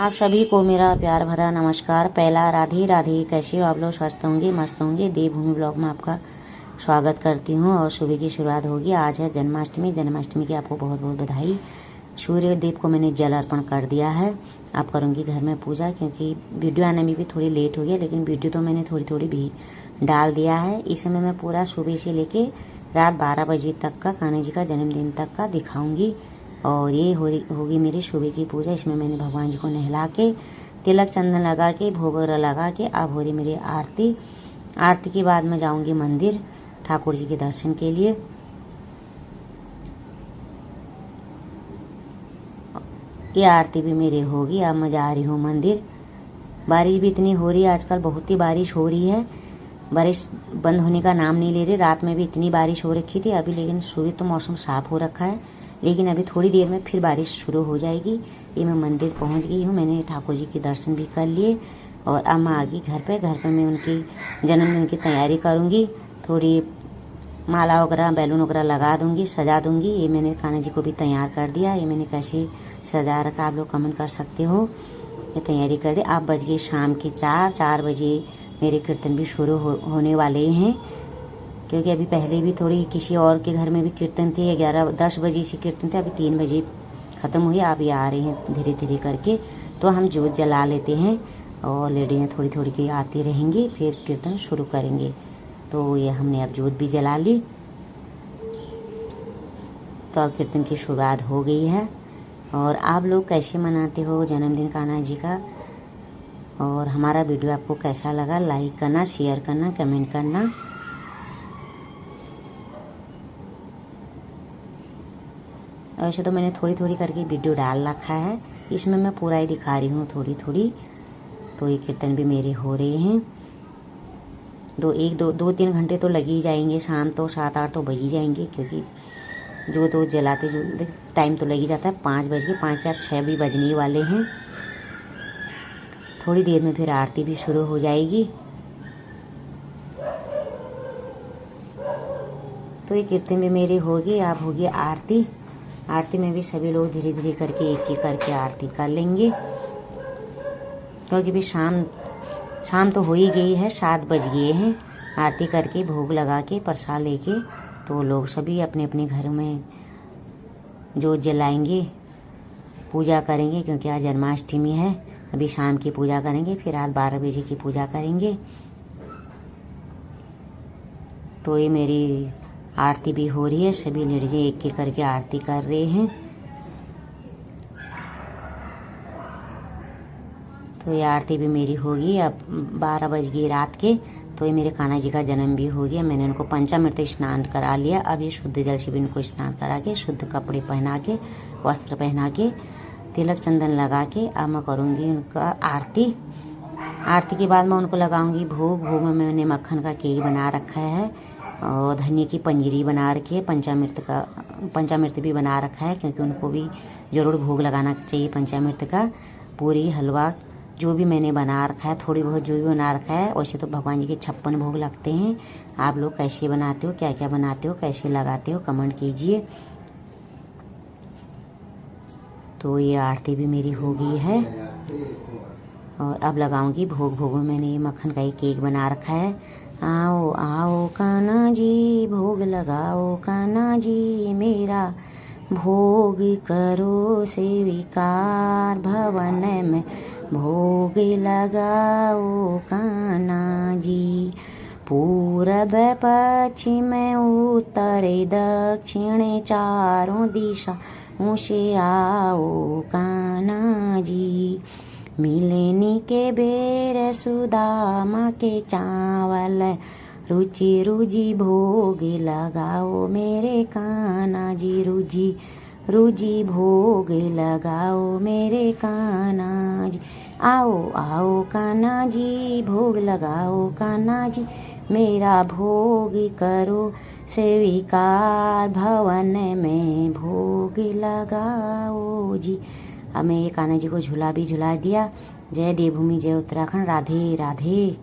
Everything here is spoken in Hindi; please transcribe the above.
आप सभी को मेरा प्यार भरा नमस्कार। पहला राधे राधे। कैसे हो आप लोग? स्वस्थ होंगे, मस्त होंगे। देवभूमि ब्लॉग में आपका स्वागत करती हूँ और सुबह की शुरुआत होगी। आज है जन्माष्टमी। जन्माष्टमी की आपको बहुत बहुत बधाई। सूर्य देव को मैंने जल अर्पण कर दिया है। अब करूँगी घर में पूजा, क्योंकि वीडियो आने में भी थोड़ी लेट हो गया, लेकिन वीडियो तो मैंने थोड़ी थोड़ी भी डाल दिया है। इस समय मैं पूरा सुबह से लेके रात 12 बजे तक का कान्हा जी का जन्मदिन तक का दिखाऊंगी। और ये होगी मेरी सुबह की पूजा। इसमें मैंने भगवान जी को नहला के, तिलक चंदन लगा के, भोग वगैरह लगा के अब हो रही मेरी आरती। आरती के बाद मैं जाऊंगी मंदिर ठाकुर जी के दर्शन के लिए। ये आरती भी मेरी होगी। अब मैं जा रही हूँ मंदिर। बारिश भी इतनी हो रही है आजकल, बहुत ही बारिश हो रही है। बारिश बंद होने का नाम नहीं ले रही। रात में भी इतनी बारिश हो रखी थी अभी, लेकिन सुबह तो मौसम साफ हो रखा है, लेकिन अभी थोड़ी देर में फिर बारिश शुरू हो जाएगी। ये मैं मंदिर पहुंच गई हूँ। मैंने ठाकुर जी के दर्शन भी कर लिए और अब मैं आ गई घर पे। घर पे मैं उनकी जन्मदिन की तैयारी करूँगी। थोड़ी माला वगैरह, बैलून वगैरह लगा दूंगी, सजा दूंगी। ये मैंने कान्हा जी को भी तैयार कर दिया। ये मैंने कैसे सजा रखा आप लोग कमेंट कर सकते हो। ये तैयारी कर दी। अब बज गई शाम के 4 बजे मेरे कीर्तन भी शुरू होने वाले हैं, क्योंकि अभी पहले भी थोड़ी किसी और के घर में भी कीर्तन थे। 11-10 बजे से कीर्तन थे, अभी 3 बजे ख़त्म हुई। आप ये आ रहे हैं धीरे धीरे करके, तो हम जोत जला लेते हैं और लेडियाँ थोड़ी थोड़ी की आती रहेंगी, फिर कीर्तन शुरू करेंगे। तो ये हमने अब जोत भी जला ली, तो अब कीर्तन की शुरुआत हो गई है। और आप लोग कैसे मनाते हो जन्मदिन कान्हा जी का, और हमारा वीडियो आपको कैसा लगा? लाइक करना, शेयर करना, कमेंट करना। वैसे तो मैंने थोड़ी थोड़ी करके वीडियो डाल रखा है, इसमें मैं पूरा ही दिखा रही हूँ थोड़ी थोड़ी। तो ये कीर्तन भी मेरे हो रहे हैं। 2-3 घंटे तो लग ही जाएंगे। शाम तो 7-8 तो बज ही जाएंगे, क्योंकि जो जलाते जो टाइम तो लग ही जाता है। 5 बज के 5 के बाद 6 भी बजने वाले हैं। थोड़ी देर में फिर आरती भी शुरू हो जाएगी। तो ये कीर्तन भी मेरी होगी। अब होगी आरती। आरती में भी सभी लोग धीरे धीरे करके एक एक करके आरती कर लेंगे, क्योंकि भी शाम तो हो ही गई है। 7 बज गए हैं। आरती करके भोग लगा के प्रसाद लेके तो लोग सभी अपने अपने घरों में जोत जलाएंगे, पूजा करेंगे, क्योंकि आज जन्माष्टमी है। अभी शाम की पूजा करेंगे, फिर रात 12 बजे की पूजा करेंगे। तो ये मेरी आरती भी हो रही है। सभी लड़कियाँ एक एक करके आरती कर रहे हैं। तो ये आरती भी मेरी होगी। अब 12 बज गई रात के। तो ये मेरे कान्हा जी का जन्म भी हो गया। मैंने उनको पंचामृत स्नान करा लिया। अब ये शुद्ध जल से भी उनको स्नान करा के, शुद्ध कपड़े पहना के, वस्त्र पहना के, तिलक चंदन लगा के अब मैं करूँगी उनका आरती। आरती के बाद मैं उनको लगाऊंगी भोग। भोग में मैंने मक्खन का केक बना रखा है और धनिया की पंजीरी बना रखी है। पंचामृत भी बना रखा है, क्योंकि उनको भी ज़रूर भोग लगाना चाहिए पंचामृत का। पूरी, हलवा जो भी मैंने बना रखा है, थोड़ी बहुत जो भी बना रखा है। वैसे तो भगवान जी के 56 भोग लगते हैं। आप लोग कैसे बनाते हो, क्या क्या बनाते हो, कैसे लगाते हो, कमेंट कीजिए। तो ये आरती भी मेरी हो गई है और अब लगाऊंगी भोग। भोग में मैंने ये मक्खन का एक केक बना रखा है। आओ आओ कान्हा जी भोग लगाओ, कान्हा जी मेरा भोग करो स्वीकार, भवन में भोग लगाओ कान्हा जी। पूरब पश्चिम उत्तर दक्षिण चारों दिशा से आओ कान्हा जी। मिलनी के बेर सुदामा के चावल, रुचि रुचि भोग लगाओ मेरे कान्हा जी। रुचि रुचि भोग लगाओ मेरे कान्हा जी। आओ आओ कान्हा जी भोग लगाओ, कान्हा जी मेरा भोग करो स्वीकार, भवन में भोग लगाओ जी। अब मैं ये कान्हा जी को झूला भी झुला दिया। जय देवभूमि, जय उत्तराखंड। राधे राधे।